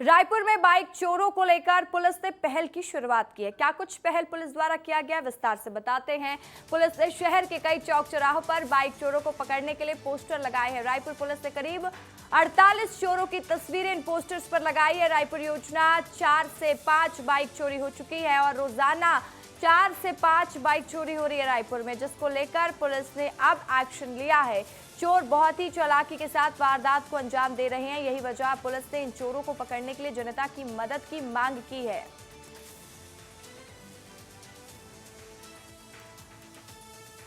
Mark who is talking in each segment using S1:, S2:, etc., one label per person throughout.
S1: रायपुर में बाइक चोरों को लेकर पुलिस ने पहल की शुरुआत की है। क्या कुछ पहल पुलिस द्वारा किया गया, विस्तार से बताते हैं। पुलिस ने शहर के कई चौक चौराहों पर बाइक चोरों को पकड़ने के लिए पोस्टर लगाए हैं। रायपुर पुलिस ने करीब 48 चोरों की तस्वीरें इन पोस्टर्स पर लगाई है। रायपुर योजना 4 से 5 बाइक चोरी हो चुकी है और रोजाना 4 से 5 बाइक चोरी हो रही है रायपुर में, जिसको लेकर पुलिस ने अब एक्शन लिया है। चोर बहुत ही चालाकी के साथ वारदात को अंजाम दे रहे हैं। यही वजह पुलिस ने इन चोरों को पकड़ने के लिए जनता की मदद की मांग की है।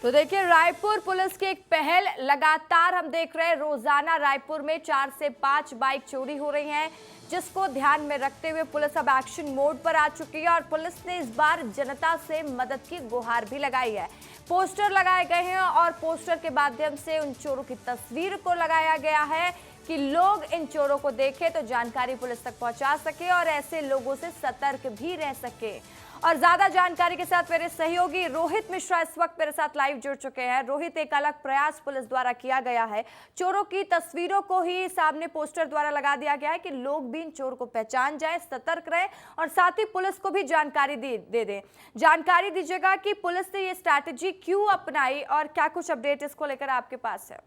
S1: तो देखिए, रायपुर पुलिस की एक पहल लगातार हम देख रहे हैं। रोजाना रायपुर में 4 से 5 बाइक चोरी हो रही हैं, जिसको ध्यान में रखते हुए पुलिस अब एक्शन मोड पर आ चुकी है और पुलिस ने इस बार जनता से मदद की गुहार भी लगाई है। पोस्टर लगाए गए हैं और पोस्टर के माध्यम से उन चोरों की तस्वीर को लगाया गया है कि लोग इन चोरों को देखें तो जानकारी पुलिस तक पहुंचा सके और ऐसे लोगों से सतर्क भी रह सके। और ज्यादा जानकारी के साथ मेरे सहयोगी रोहित मिश्रा इस वक्त मेरे साथ लाइव जुड़ चुके हैं। रोहित, एक अलग प्रयास पुलिस द्वारा किया गया है। चोरों की तस्वीरों को ही सामने पोस्टर द्वारा लगा दिया गया है कि लोग भी इन चोर को पहचान जाएं, सतर्क रहें और साथ ही पुलिस को भी जानकारी दे दें। जानकारी दीजिएगा कि पुलिस ने ये स्ट्रैटेजी क्यों अपनाई और क्या कुछ अपडेट इसको लेकर आपके पास है।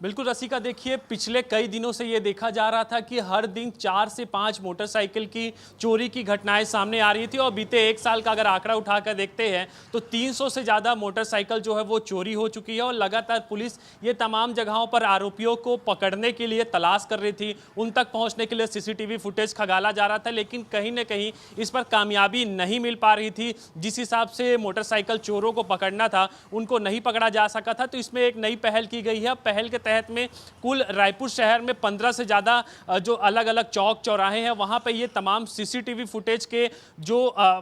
S2: बिल्कुल रसिका, देखिए पिछले कई दिनों से ये देखा जा रहा था कि हर दिन 4 से 5 मोटरसाइकिल की चोरी की घटनाएं सामने आ रही थी और बीते 1 साल का अगर आंकड़ा उठाकर देखते हैं तो 300 से ज़्यादा मोटरसाइकिल जो है वो चोरी हो चुकी है और लगातार पुलिस ये तमाम जगहों पर आरोपियों को पकड़ने के लिए तलाश कर रही थी। उन तक पहुँचने के लिए CCTV फुटेज खंगाला जा रहा था, लेकिन कहीं ना कहीं इस पर कामयाबी नहीं मिल पा रही थी। जिस हिसाब से मोटरसाइकिल चोरों को पकड़ना था उनको नहीं पकड़ा जा सका था। तो इसमें एक नई पहल की गई है। पहल के तहत में कुल रायपुर शहर में 15 से ज़्यादा जो अलग अलग चौक चौराहे हैं वहां पे ये तमाम CCTV फुटेज के जो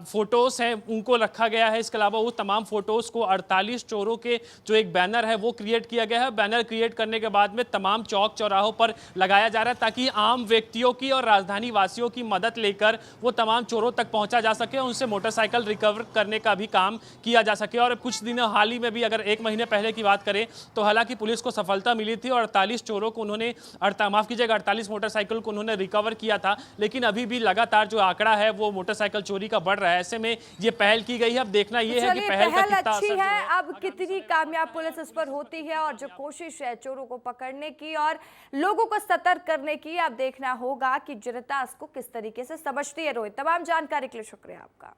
S2: फोटोज हैं उनको रखा गया है। इसके अलावा वो तमाम फोटोज को 48 चोरों के जो एक बैनर है वो क्रिएट किया गया है। बैनर क्रिएट करने के बाद में तमाम चौक चौराहों पर लगाया जा रहा है ताकि आम व्यक्तियों की और राजधानी वासियों की मदद लेकर वो तमाम चोरों तक पहुंचा जा सके, उनसे मोटरसाइकिल रिकवर करने का भी काम किया जा सके। और कुछ दिनों हाल ही में भी अगर 1 महीने पहले की बात करें तो हालांकि पुलिस को सफलता मिली थी और 48 चोरों को उन्होंने 48 मोटरसाइकिल को उन्होंने रिकवर किया था। लेकिन अभी भी लगातार जो आंकड़ा है वो मोटरसाइकिल चोरी का बढ़ रहा है। ऐसे में ये पहल की गई है। अब देखना ये है कि पहल का कितना
S1: अच्छी
S2: असर
S1: है, अब कितनी कामयाब पुलिस इस पर होती है और जो कोशिश है चोरों को पकड़ने की और लोगों को सतर्क करने की, अब देखना होगा कि जनता इसको किस तरीके से समझती है। रोहित, तमाम जानकारी के लिए शुक्रिया आपका।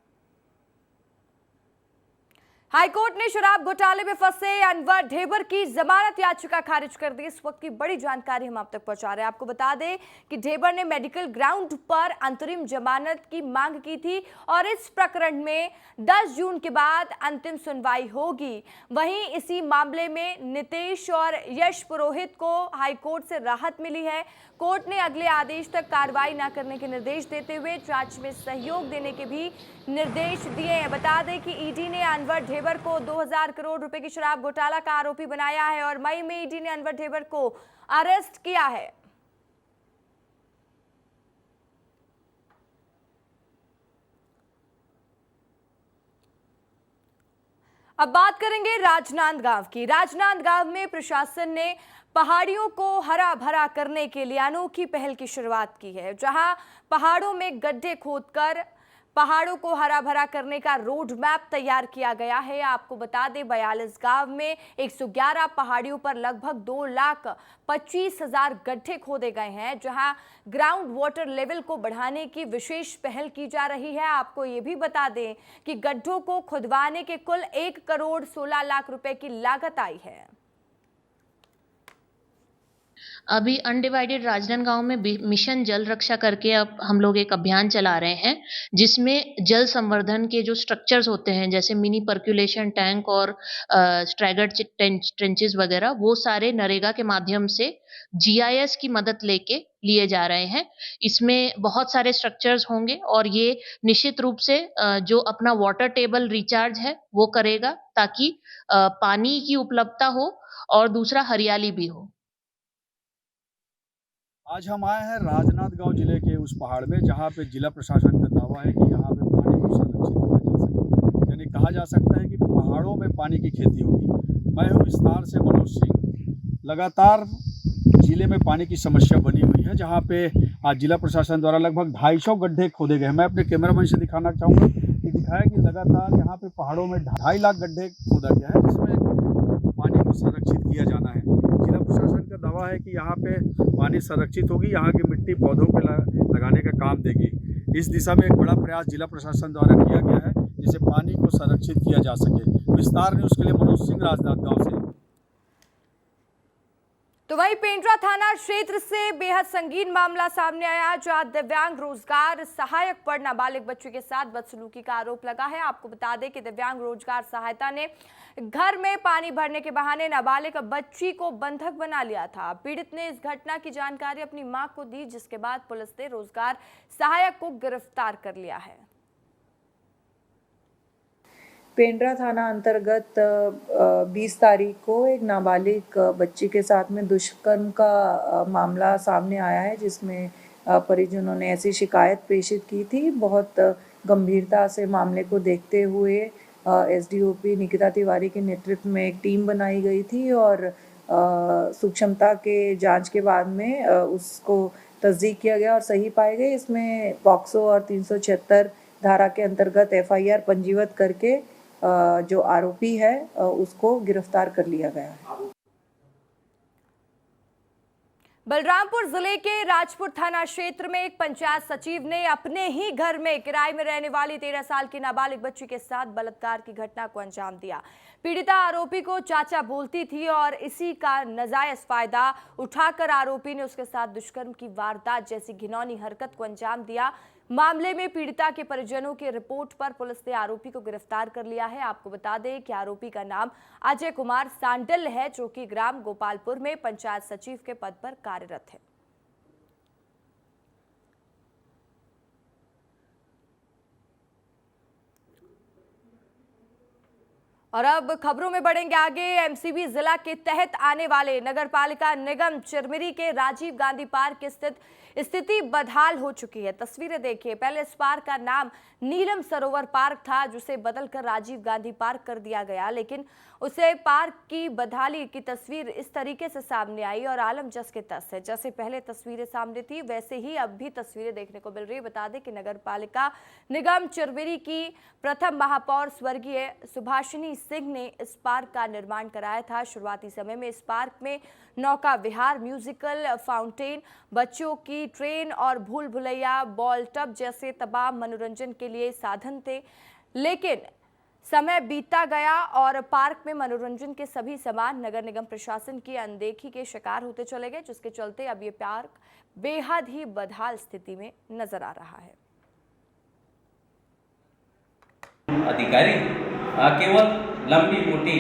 S1: हाईकोर्ट ने शराब घोटाले में फंसे अनवर ढेबर की जमानत याचिका खारिज कर दी। इस वक्त की बड़ी जानकारी हम आप तक पहुंचा रहे हैं। आपको बता दें कि ढेबर ने मेडिकल ग्राउंड पर अंतरिम जमानत की मांग की थी और इस प्रकरण में 10 जून के बाद अंतिम सुनवाई होगी। वहीं इसी मामले में नितेश और यश पुरोहित को हाईकोर्ट से राहत मिली है। कोर्ट ने अगले आदेश तक कार्रवाई न करने के निर्देश देते हुए जांच में सहयोग देने के भी निर्देश दिए हैं। बता दें कि ईडी ने अनवर ढेबर को 2000 करोड़ रुपए की शराब घोटाला का आरोपी बनाया है और मई में ईडी ने अनवर ढेबर को अरेस्ट किया है। अब बात करेंगे राजनांदगांव की। राजनांदगांव में प्रशासन ने पहाड़ियों को हरा भरा करने के लिए अनोखी पहल की शुरुआत की है, जहां पहाड़ों में गड्ढे खोदकर पहाड़ों को हरा भरा करने का रोड मैप तैयार किया गया है। आपको बता दें 42 गांव में 111 पहाड़ियों पर लगभग 2,25,000 गड्ढे खोदे गए हैं, जहां ग्राउंड वाटर लेवल को बढ़ाने की विशेष पहल की जा रही है। आपको ये भी बता दें कि गड्ढों को खुदवाने के कुल 1 करोड़ 16 लाख रुपए की लागत आई है।
S3: अभी अनडिवाइडेड राजनांदगांव में मिशन जल रक्षा करके अब हम लोग एक अभियान चला रहे हैं, जिसमें जल संवर्धन के जो स्ट्रक्चर्स होते हैं जैसे मिनी पर्कुलेशन टैंक और स्ट्रैगर्ड ट्रेंचेस वगैरह, वो सारे नरेगा के माध्यम से GIS की मदद लेके लिए जा रहे हैं। इसमें बहुत सारे स्ट्रक्चर्स होंगे और ये निश्चित रूप से जो अपना वाटर टेबल रिचार्ज है वो करेगा, ताकि पानी की उपलब्धता हो और दूसरा हरियाली भी हो।
S4: आज हम आए हैं राजनांदगांव जिले के उस पहाड़ में जहां पे जिला प्रशासन का दावा है कि यहाँ पे पानी को संरक्षित किया जा सके, यानी कहा जा सकता है कि पहाड़ों में पानी की खेती होगी। मैं हूँ विस्तार से मनोज सिंह। लगातार जिले में पानी की समस्या बनी हुई है, जहाँ पे आज जिला प्रशासन द्वारा लगभग 250 गड्ढे खोदे गए हैं। मैं अपने कैमरामैन से दिखाना चाहूँगा कि दिखाया कि लगातार यहाँ पे पहाड़ों में 2.5 लाख गड्ढे खोदा गया है, जिसमें पानी को संरक्षित किया जाना है। जिला प्रशासन का दावा है कि यहाँ पे पानी संरक्षित होगी, यहाँ की मिट्टी पौधों पे लगाने का काम देगी। इस दिशा में एक बड़ा प्रयास जिला प्रशासन द्वारा किया गया है, जिससे पानी को संरक्षित किया जा सके। विस्तार न्यूज़ के लिए मनोज सिंह, राजनांदगांव से।
S1: तो वहीं पेंड्रा थाना क्षेत्र से बेहद संगीन मामला सामने आया, जहां दिव्यांग रोजगार सहायक पर नाबालिग बच्ची के साथ बदसलूकी का आरोप लगा है। आपको बता दें कि दिव्यांग रोजगार सहायता ने घर में पानी भरने के बहाने नाबालिग बच्ची को बंधक बना लिया था। पीड़ित ने इस घटना की जानकारी अपनी मां को दी, जिसके बाद पुलिस ने रोजगार सहायक को गिरफ्तार कर लिया है।
S5: पेंड्रा थाना अंतर्गत 20 तारीख को एक नाबालिग बच्ची के साथ में दुष्कर्म का मामला सामने आया है, जिसमें परिजनों ने ऐसी शिकायत प्रेषित की थी। बहुत गंभीरता से मामले को देखते हुए एसडीओपी निकिता तिवारी के नेतृत्व में एक टीम बनाई गई थी और सूक्ष्मता के जांच के बाद में उसको तस्दीक किया गया और सही पाए गए। इसमें पॉक्सो और 376 धारा के अंतर्गत एफआईआर पंजीबद्ध करके जो आरोपी है उसको गिरफ्तार कर लिया गया है।
S1: बलरामपुर जिले के राजपुर थाना क्षेत्र में एक पंचायत सचिव ने अपने ही घर में किराए में रहने वाली 13 साल की नाबालिग बच्ची के साथ बलात्कार की घटना को अंजाम दिया। पीड़िता आरोपी को चाचा बोलती थी और इसी का नाजायज फायदा उठाकर आरोपी ने उसके साथ दुष्कर्म की वारदात जैसी घिनौनी हरकत को अंजाम दिया। मामले में पीड़िता के परिजनों की रिपोर्ट पर पुलिस ने आरोपी को गिरफ्तार कर लिया है। आपको बता दें कि आरोपी का नाम अजय कुमार सांडल है, जो कि ग्राम गोपालपुर में पंचायत सचिव के पद पर कार्यरत है। और अब खबरों में बढ़ेंगे आगे। एमसीबी जिला के तहत आने वाले नगरपालिका निगम चिरमिरी के राजीव गांधी पार्क स्थित स्थिति बदहाल हो चुकी है। तस्वीरें देखिए। पहले इस पार्क का नाम नीलम सरोवर पार्क था, जिसे बदलकर राजीव गांधी पार्क कर दिया गया, लेकिन उसे पार्क की बदहाली की तस्वीर इस तरीके से सामने आई और आलम जस के तस है। जैसे पहले तस्वीरें सामने थी, वैसे ही अब भी तस्वीरें देखने को मिल रही है। बता दें कि नगरपालिका निगम चिरमिरी की प्रथम महापौर स्वर्गीय सुभाषिनी सिंह ने इस पार्क का निर्माण कराया था। शुरुआती समय में इस पार्क में नौका विहार, म्यूजिकल फाउंटेन, बच्चों की ट्रेन और भूल भुलैया, बॉल टब जैसे तमाम मनोरंजन के लिए साधन थे, लेकिन समय बीतता गया और पार्क में मनोरंजन के सभी सामान नगर निगम प्रशासन की अनदेखी के शिकार होते चले गए, जिसके चलते अब ये पार्क बेहद ही बदहाल स्थिति में नजर आ रहा है।
S6: अधिकारी केवल लंबी मोटी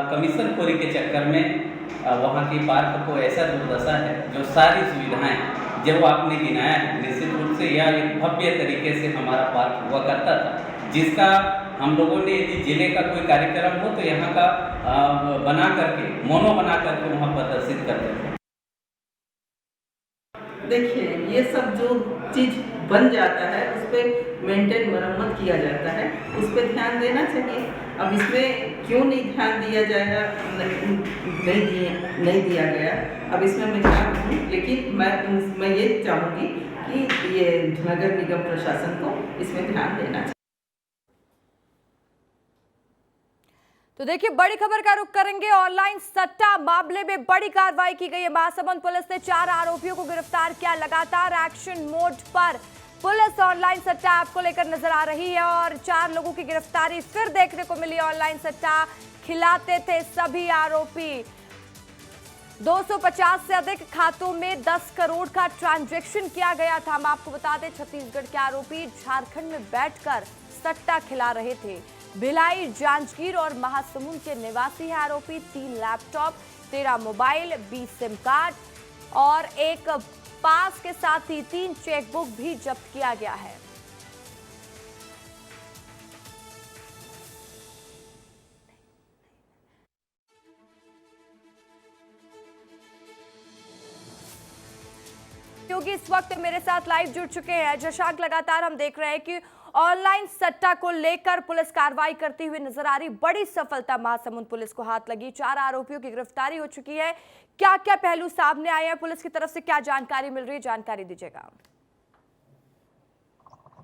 S6: कमीशन खोरी के चक्कर में वहाँ की पार्क को ऐसा दुर्दशा है, जो सारी सुविधाएं जब आपने गिनाया है, निश्चित रूप से यह एक भव्य तरीके से हमारा पार्क हुआ करता था, जिसका हम लोगों ने यदि जिले का कोई कार्यक्रम हो तो यहाँ का बना करके मोनो बना करके वहाँ प्रदर्शित करते थे।
S7: देखिए, ये सब जो चीज़ बन जाता है उस पर मेंटेन मरम्मत किया जाता है, उस पर ध्यान देना चाहिए। अब इसमें क्यों नहीं ध्यान दिया जाएगा, नहीं दिया गया। अब इसमें मैं क्या कहूँ, लेकिन मैं ये चाहूँगी कि ये नगर निगम प्रशासन को इसमें ध्यान देना चाहिए।
S1: तो देखिए, बड़ी खबर का रुख करेंगे। ऑनलाइन सट्टा मामले में बड़ी कार्रवाई की गई है। महासमुंद पुलिस ने 4 आरोपियों को गिरफ्तार किया। लगातार एक्शन मोड पर पुलिस ऑनलाइन सट्टा ऐप को लेकर नजर आ रही है और 4 लोगों की गिरफ्तारी फिर देखने को मिली। ऑनलाइन सट्टा खिलाते थे सभी आरोपी। 250 से अधिक खातों में 10 करोड़ का ट्रांजैक्शन किया गया था। हम आपको बता दें, छत्तीसगढ़ के आरोपी झारखंड में बैठकर सट्टा खिला रहे थे। भिलाई, जांजगीर और महासमुंद के निवासी है आरोपी। 3 लैपटॉप, 13 मोबाइल, 20 सिम कार्ड और एक पास के साथ ही 3 चेकबुक भी जब्त किया गया है। क्योंकि इस वक्त मेरे साथ लाइव जुड़ चुके हैं जशांक। लगातार हम देख रहे हैं कि ऑनलाइन सट्टा को लेकर पुलिस कार्रवाई करती हुई नजर आ रही। बड़ी सफलता महासमुंद पुलिस को हाथ लगी। 4 आरोपियों की गिरफ्तारी हो चुकी है। क्या क्या पहलू सामने आए हैं, पुलिस की तरफ से क्या जानकारी मिल रही है, जानकारी दीजिएगा।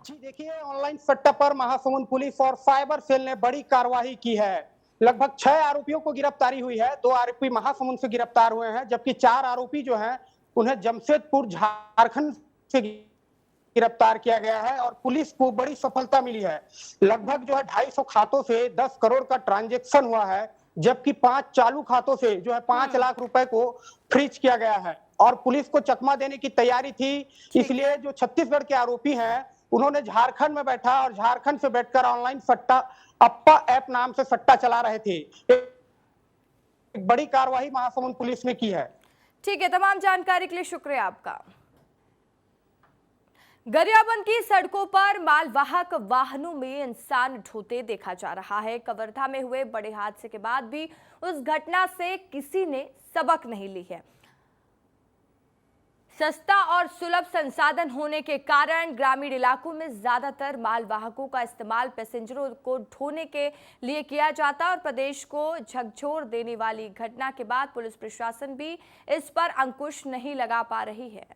S8: जी देखिए, ऑनलाइन सट्टा पर महासमुंद पुलिस और साइबर सेल ने बड़ी कार्रवाई की है। लगभग 6 आरोपियों को गिरफ्तारी हुई है। 2 आरोपी महासमुंद से गिरफ्तार हुए हैं, जबकि 4 आरोपी जो हैं उन्हें जमशेदपुर झारखंड से गिरफ्तार किया गया है और पुलिस को बड़ी सफलता मिली है। लगभग जो है 250 खातों से 10 करोड़ का ट्रांजैक्शन हुआ है, जबकि 5 चालू खातों से जो है 5 लाख रुपए को फ्रीज किया गया है और पुलिस को चकमा देने की तैयारी थी। इसलिए जो छत्तीसगढ़ के आरोपी हैं उन्होंने झारखंड में बैठा और झारखंड से बैठकर ऑनलाइन सट्टा अप्पा ऐप नाम से सट्टा चला रहे थे। एक बड़ी कार्रवाई महासमुंद पुलिस ने की है।
S1: ठीक है, तमाम जानकारी के लिए शुक्रिया आपका। गरियाबंद की सड़कों पर मालवाहक वाहनों में इंसान ढोते देखा जा रहा है। कवर्धा में हुए बड़े हादसे के बाद भी उस घटना से किसी ने सबक नहीं ली है। सस्ता और सुलभ संसाधन होने के कारण ग्रामीण इलाकों में ज्यादातर मालवाहकों का इस्तेमाल पैसेंजरों को ढोने के लिए किया जाता है और प्रदेश को झकझोर देने वाली घटना के बाद पुलिस प्रशासन भी इस पर अंकुश नहीं लगा पा रही है।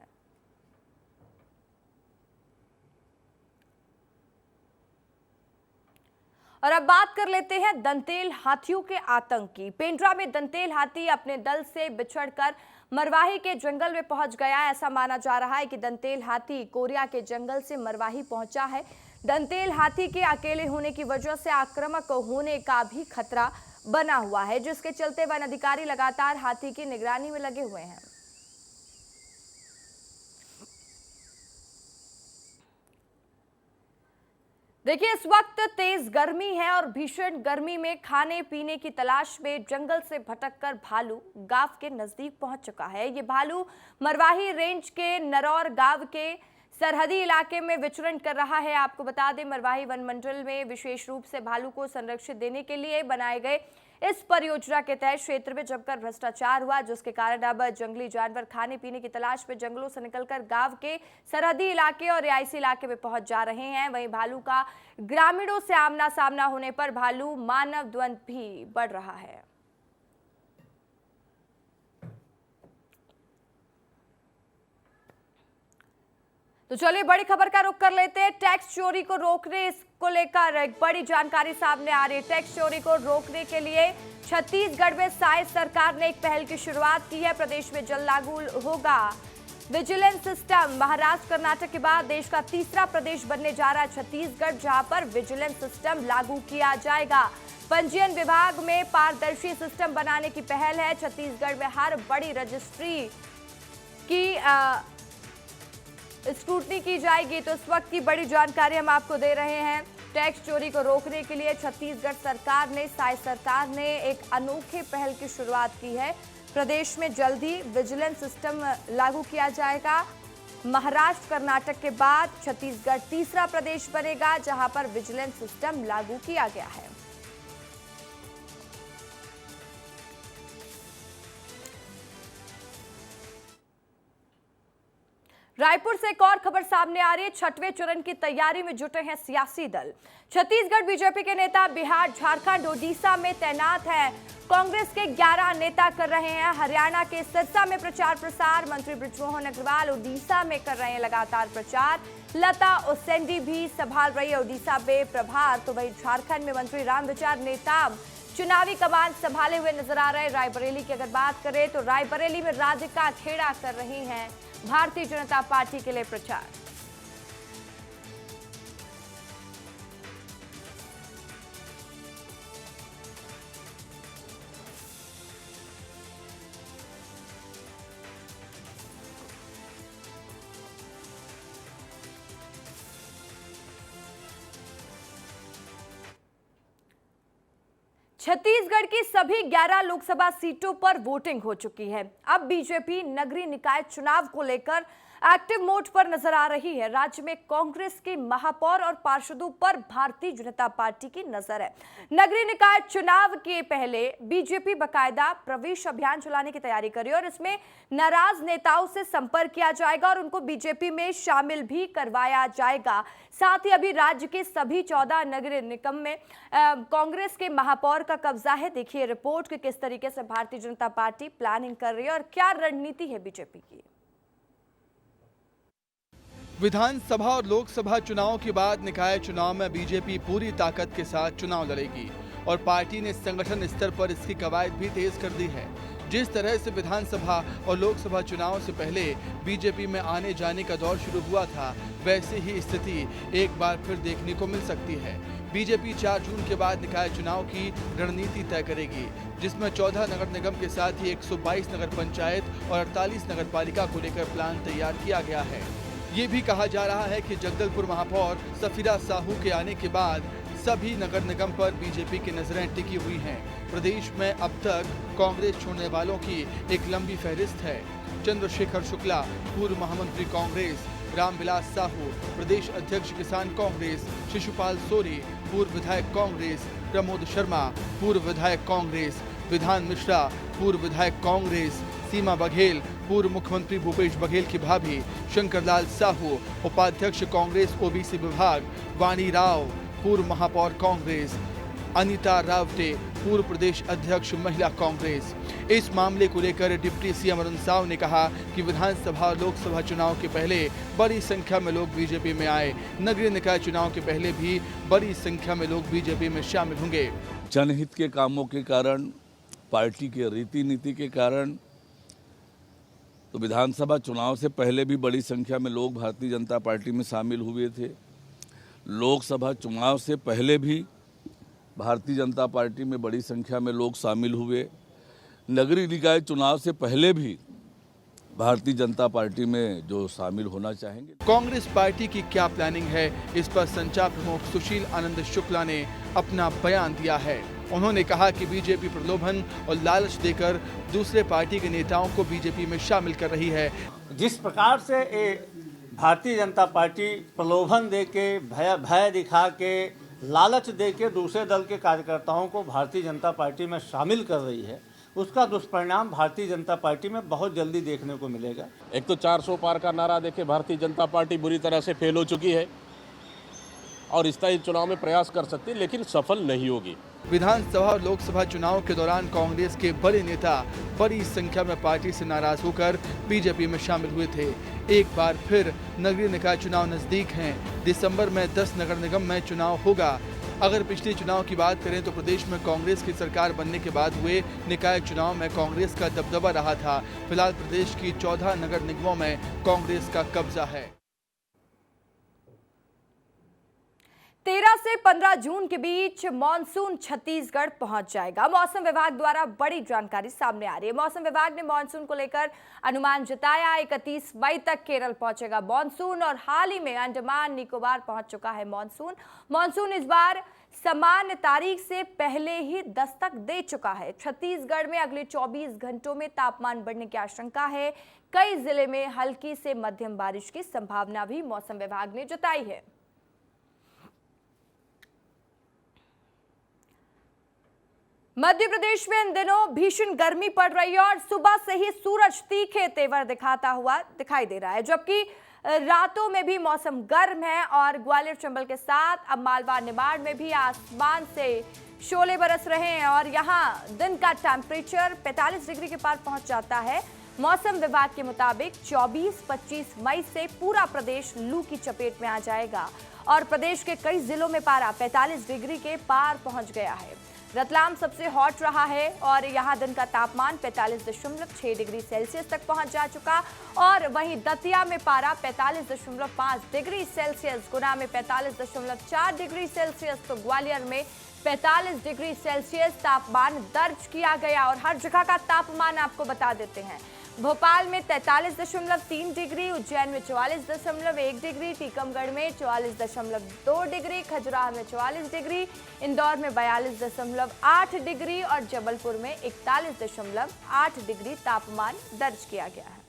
S1: और अब बात कर लेते हैं दंतेल हाथियों के आतंक की। पेंड्रा में दंतेल हाथी अपने दल से बिछड़कर मरवाही के जंगल में पहुंच गया। ऐसा माना जा रहा है कि दंतेल हाथी कोरिया के जंगल से मरवाही पहुंचा है। दंतेल हाथी के अकेले होने की वजह से आक्रामक होने का भी खतरा बना हुआ है, जिसके चलते वन अधिकारी लगातार हाथी की निगरानी में लगे हुए हैं। देखिए, इस वक्त तेज गर्मी है और भीषण गर्मी में खाने पीने की तलाश में जंगल से भटककर भालू गांव के नजदीक पहुंच चुका है। ये भालू मरवाही रेंज के नरौर गांव के सरहदी इलाके में विचरण कर रहा है। आपको बता दें, मरवाही वन मंडल में विशेष रूप से भालू को संरक्षित देने के लिए बनाए गए इस परियोजना के तहत क्षेत्र में जमकर भ्रष्टाचार हुआ, जिसके कारण अब जंगली जानवर खाने पीने की तलाश में जंगलों से निकलकर गांव के सरहदी इलाके और रिहायशी इलाके में पहुंच जा रहे हैं। वहीं भालू का ग्रामीणों से आमना सामना होने पर भालू मानव द्वंद भी बढ़ रहा है। तो चलिए बड़ी खबर का रुख कर लेते हैं। टैक्स चोरी को रोकने इसको लेकर एक बड़ी जानकारी सामने आ रही है। टैक्स चोरी को रोकने के लिए छत्तीसगढ़ में साइज सरकार ने एक पहल की शुरुआत की है। प्रदेश में जल्द लागू होगा विजिलेंस सिस्टम। महाराष्ट्र कर्नाटक के बाद देश का तीसरा प्रदेश बनने जा रहा है छत्तीसगढ़, जहां पर विजिलेंस सिस्टम लागू किया जाएगा। पंजीयन विभाग में पारदर्शी सिस्टम बनाने की पहल है। छत्तीसगढ़ में हर बड़ी रजिस्ट्री की स्क्रूटनी की जाएगी। तो इस वक्त की बड़ी जानकारी हम आपको दे रहे हैं। टैक्स चोरी को रोकने के लिए छत्तीसगढ़ सरकार ने, साइज सरकार ने एक अनोखे पहल की शुरुआत की है। प्रदेश में जल्द ही विजिलेंस सिस्टम लागू किया जाएगा। महाराष्ट्र कर्नाटक के बाद छत्तीसगढ़ तीसरा प्रदेश बनेगा जहां पर विजिलेंस सिस्टम लागू किया गया है। रायपुर से एक और खबर सामने आ रही है। 6वें चरण की तैयारी में जुटे हैं सियासी दल। छत्तीसगढ़ बीजेपी के नेता बिहार, झारखंड, ओडिशा में तैनात हैं। कांग्रेस के 11 नेता कर रहे हैं हरियाणा के सिरसा में प्रचार प्रसार। मंत्री बृजमोहन अग्रवाल ओडिशा में कर रहे हैं लगातार प्रचार। लता उसेंडी भी संभाल रही है ओडिशा में प्रभार। तो वहीं झारखंड में मंत्री रामविचार नेताम चुनावी कमान संभाले हुए नजर आ रहे हैं। रायबरेली की अगर बात करें तो रायबरेली में राधिका खेड़ा कर रही हैं भारतीय जनता पार्टी के लिए प्रचार। छत्तीसगढ़ की सभी 11 लोकसभा सीटों पर वोटिंग हो चुकी है। अब बीजेपी नगरीय निकाय चुनाव को लेकर एक्टिव मोड पर नजर आ रही है। राज्य में कांग्रेस की महापौर और पार्षदों पर भारतीय जनता पार्टी की नजर है। नगरीय निकाय चुनाव के पहले बीजेपी बकायदा प्रवेश अभियान चलाने की तैयारी कर रही है और इसमें नाराज नेताओं से संपर्क किया जाएगा और उनको बीजेपी में शामिल भी करवाया जाएगा। साथ ही अभी राज्य के सभी 14 नगरीय निगम में कांग्रेस के महापौर का कब्जा है। देखिए रिपोर्ट कि किस तरीके से भारतीय जनता पार्टी प्लानिंग कर रही है और क्या रणनीति है बीजेपी की।
S9: विधानसभा और लोकसभा चुनाव के बाद निकाय चुनाव में बीजेपी पूरी ताकत के साथ चुनाव लड़ेगी और पार्टी ने संगठन स्तर पर इसकी कवायद भी तेज कर दी है। जिस तरह से विधानसभा और लोकसभा चुनाव से पहले बीजेपी में आने जाने का दौर शुरू हुआ था, वैसे ही स्थिति एक बार फिर देखने को मिल सकती है। बीजेपी 4 जून के बाद निकाय चुनाव की रणनीति तय करेगी, जिसमें 14 नगर निगम के साथ ही 122 नगर पंचायत और 48 नगर पालिका को लेकर प्लान तैयार किया गया है। ये भी कहा जा रहा है कि जगदलपुर महापौर सफीरा साहू के आने के बाद सभी नगर निगम पर बीजेपी की नजरें टिकी हुई हैं। प्रदेश में अब तक कांग्रेस छोड़ने वालों की एक लंबी फहरिस्त है। चंद्रशेखर शुक्ला पूर्व महामंत्री कांग्रेस, रामविलास साहू प्रदेश अध्यक्ष किसान कांग्रेस, शिशुपाल सोरी पूर्व विधायक कांग्रेस, प्रमोद शर्मा पूर्व विधायक कांग्रेस, विधान मिश्रा पूर्व विधायक कांग्रेस, सीमा बघेल पूर्व मुख्यमंत्री भूपेश बघेल की भाभी, शंकरलाल साहू उपाध्यक्ष कांग्रेस ओबीसी विभाग, वाणी राव पूर्व महापौर कांग्रेस, अनीता रावटे पूर्व प्रदेश अध्यक्ष महिला कांग्रेस। इस मामले को लेकर डिप्टी सीएम अरुण साव ने कहा कि विधानसभा और लोकसभा चुनाव के पहले बड़ी संख्या में लोग बीजेपी में आए, नगरीय निकाय चुनाव के पहले भी बड़ी संख्या में लोग बीजेपी में शामिल होंगे।
S10: जनहित के कामों के कारण, पार्टी के रीति नीति के कारण तो विधानसभा चुनाव से पहले भी बड़ी संख्या में लोग भारतीय जनता पार्टी में शामिल हुए थे। लोकसभा चुनाव से पहले भी भारतीय जनता पार्टी में बड़ी संख्या में लोग शामिल हुए। नगरीय निकाय चुनाव से पहले भी भारतीय जनता पार्टी में जो शामिल होना चाहेंगे।
S9: कांग्रेस पार्टी की क्या प्लानिंग है, इस पर संचार प्रमुख सुशील आनंद शुक्ला ने अपना बयान दिया है। उन्होंने कहा कि बीजेपी प्रलोभन और लालच देकर दूसरे पार्टी के नेताओं को बीजेपी में शामिल कर रही है।
S11: जिस प्रकार से भारतीय जनता पार्टी प्रलोभन दे के, भय दिखा के, लालच दे के दूसरे दल के कार्यकर्ताओं को भारतीय जनता पार्टी में शामिल कर रही है, उसका दुष्परिणाम भारतीय जनता पार्टी में बहुत जल्दी देखने को मिलेगा।
S12: एक तो 400 पार का नारा देके भारतीय जनता पार्टी बुरी तरह से फेल हो चुकी है और इस तरह चुनाव में प्रयास कर सकती है, लेकिन सफल नहीं होगी।
S9: विधानसभा और लोकसभा चुनाव के दौरान कांग्रेस के बड़े नेता बड़ी संख्या में पार्टी से नाराज होकर बीजेपी में शामिल हुए थे। एक बार फिर नगरीय निकाय चुनाव नजदीक हैं। दिसंबर में 10 नगर निगम में चुनाव होगा। अगर पिछले चुनाव की बात करें तो प्रदेश में कांग्रेस की सरकार बनने के बाद हुए निकाय चुनाव में कांग्रेस का दबदबा रहा था। फिलहाल प्रदेश की 14 नगर निगमों में कांग्रेस का कब्जा है।
S1: 13 से 15 जून के बीच मॉनसून छत्तीसगढ़ पहुंच जाएगा। मौसम विभाग द्वारा बड़ी जानकारी सामने आ रही है। मौसम विभाग ने मॉनसून को लेकर अनुमान जताया। 31 मई तक केरल पहुंचेगा मॉनसून और हाल ही में अंडमान निकोबार पहुंच चुका है मॉनसून। मॉनसून इस बार सामान्य तारीख से पहले ही दस्तक दे चुका है। छत्तीसगढ़ में अगले 24 घंटों में तापमान बढ़ने की आशंका है। कई जिले में हल्की से मध्यम बारिश की संभावना भी मौसम विभाग ने जताई है। मध्य प्रदेश में इन दिनों भीषण गर्मी पड़ रही है और सुबह से ही सूरज तीखे तेवर दिखाता हुआ दिखाई दे रहा है, जबकि रातों में भी मौसम गर्म है और ग्वालियर चंबल के साथ अब मालवा निमाड़ में भी आसमान से शोले बरस रहे हैं और यहां दिन का टेम्परेचर 45 डिग्री के पार पहुंच जाता है। मौसम विभाग के मुताबिक 24-25 मई से पूरा प्रदेश लू की चपेट में आ जाएगा और प्रदेश के कई जिलों में पारा 45 डिग्री के पार पहुंच गया है। रतलाम सबसे हॉट रहा है और यहां दिन का तापमान 45.6 डिग्री सेल्सियस तक पहुंच जा चुका और वहीं दतिया में पारा 45.5 डिग्री सेल्सियस, गुना में 45.4 डिग्री सेल्सियस तो ग्वालियर में 45 डिग्री सेल्सियस तापमान दर्ज किया गया। और हर जगह का तापमान आपको बता देते हैं। भोपाल में 43.3 डिग्री, उज्जैन में 44.1 डिग्री, टीकमगढ़ में 44.2 डिग्री, खजुराहो में 44 डिग्री, इंदौर में 42.8 डिग्री और जबलपुर में 41.8 डिग्री तापमान दर्ज किया गया है।